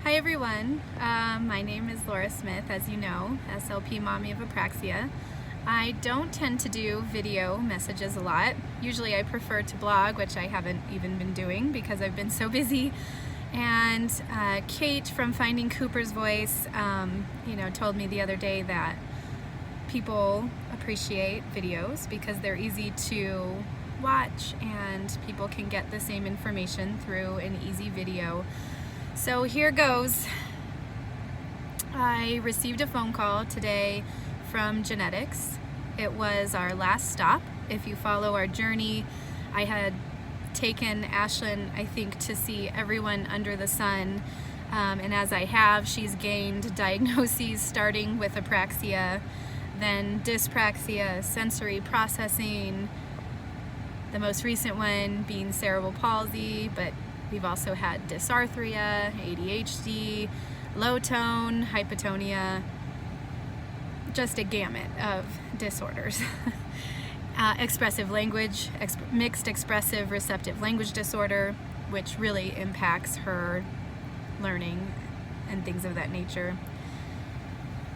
Hi everyone, my name is Laura Smith, as you know, SLP Mommy of Apraxia. I don't tend to do video messages a lot. Usually I prefer to blog, which I haven't even been doing because I've been so busy. And Kate from Finding Cooper's Voice, told me the other day that people appreciate videos because they're easy to watch and people can get the same information through an easy video. So here goes. I received a phone call today from genetics. It was our last stop. If you follow our journey, I had taken Ashlynn, I think, to see everyone under the sun. And as I have, she's gained diagnoses starting with apraxia, then dyspraxia, sensory processing, the most recent one being cerebral palsy, but we've also had dysarthria, ADHD, low tone, hypotonia, just a gamut of disorders. Expressive language, mixed expressive receptive language disorder, which really impacts her learning and things of that nature.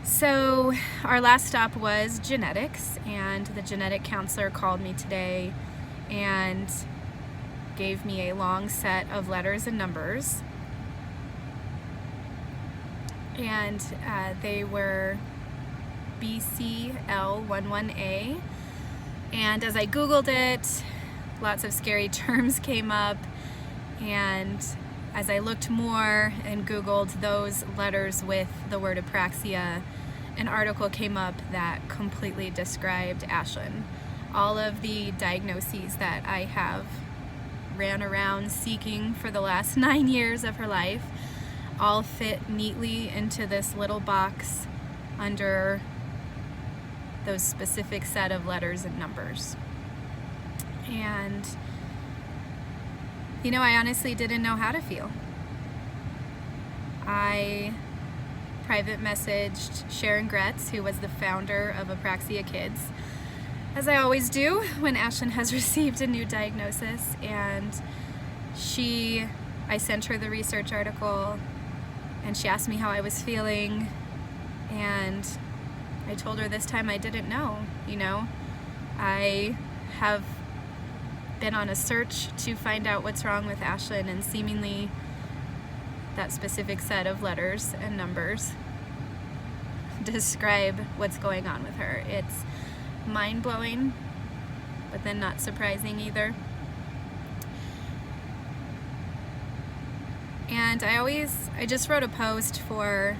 So our last stop was genetics, and the genetic counselor called me today and gave me a long set of letters and numbers, and they were BCL11A, and as I googled it, lots of scary terms came up, and as I looked more and googled those letters with the word apraxia, an article came up that completely described Ashlynn. All of the diagnoses that I have ran around seeking for the last 9 years of her life all fit neatly into this little box under those specific set of letters and numbers. And I honestly didn't know how to feel. I private messaged Sharon Gretz, who was the founder of Apraxia Kids, as I always do when Ashlynn has received a new diagnosis, and I sent her the research article and she asked me how I was feeling, and I told her this time I didn't know. I have been on a search to find out what's wrong with Ashlynn, and seemingly that specific set of letters and numbers describe what's going on with her. It's mind-blowing, but then not surprising either. And I just wrote a post for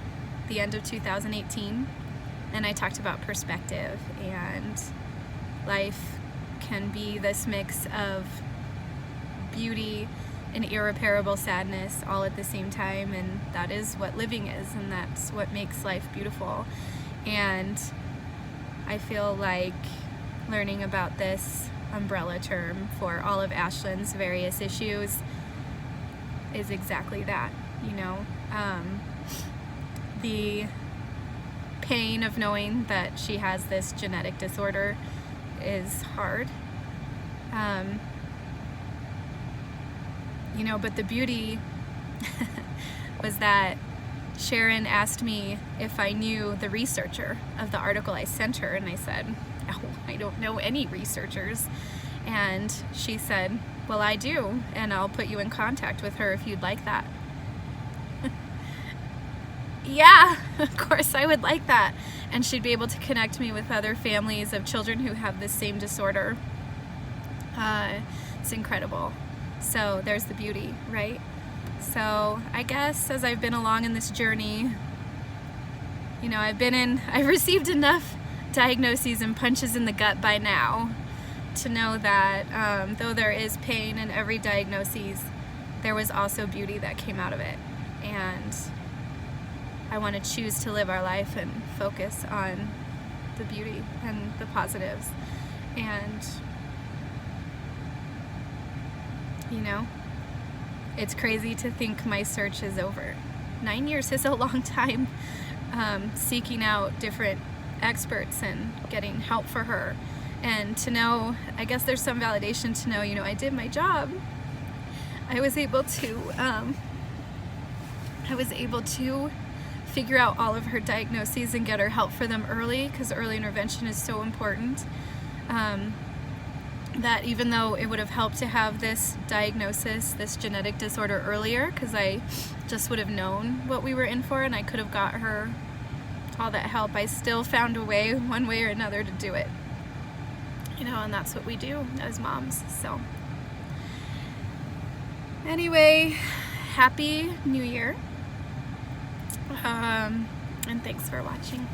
the end of 2018, and I talked about perspective, and life can be this mix of beauty and irreparable sadness all at the same time, and that is what living is, and that's what makes life beautiful. And I feel like learning about this umbrella term for all of Ashlynn's various issues is exactly that. The pain of knowing that she has this genetic disorder is hard. But the beauty was that Sharon asked me if I knew the researcher of the article I sent her, and I said, "No, I don't know any researchers." And she said, "Well, I do, and I'll put you in contact with her if you'd like that." Yeah, of course I would like that. And she'd be able to connect me with other families of children who have this same disorder. It's incredible. So there's the beauty, right? So I guess as I've been along in this journey, I've received enough diagnoses and punches in the gut by now to know that though there is pain in every diagnosis, there was also beauty that came out of it. And I want to choose to live our life and focus on the beauty and the positives. And it's crazy to think my search is over. 9 years is a long time seeking out different experts and getting help for her. And to know, I guess there's some validation to know, I did my job. I was able to I was able to figure out all of her diagnoses and get her help for them early, because early intervention is so important. That even though it would have helped to have this diagnosis, this genetic disorder earlier, because I just would have known what we were in for and I could have got her all that help, I still found a way, one way or another, to do it. You know, and that's what we do as moms. So anyway, happy New Year. And thanks for watching.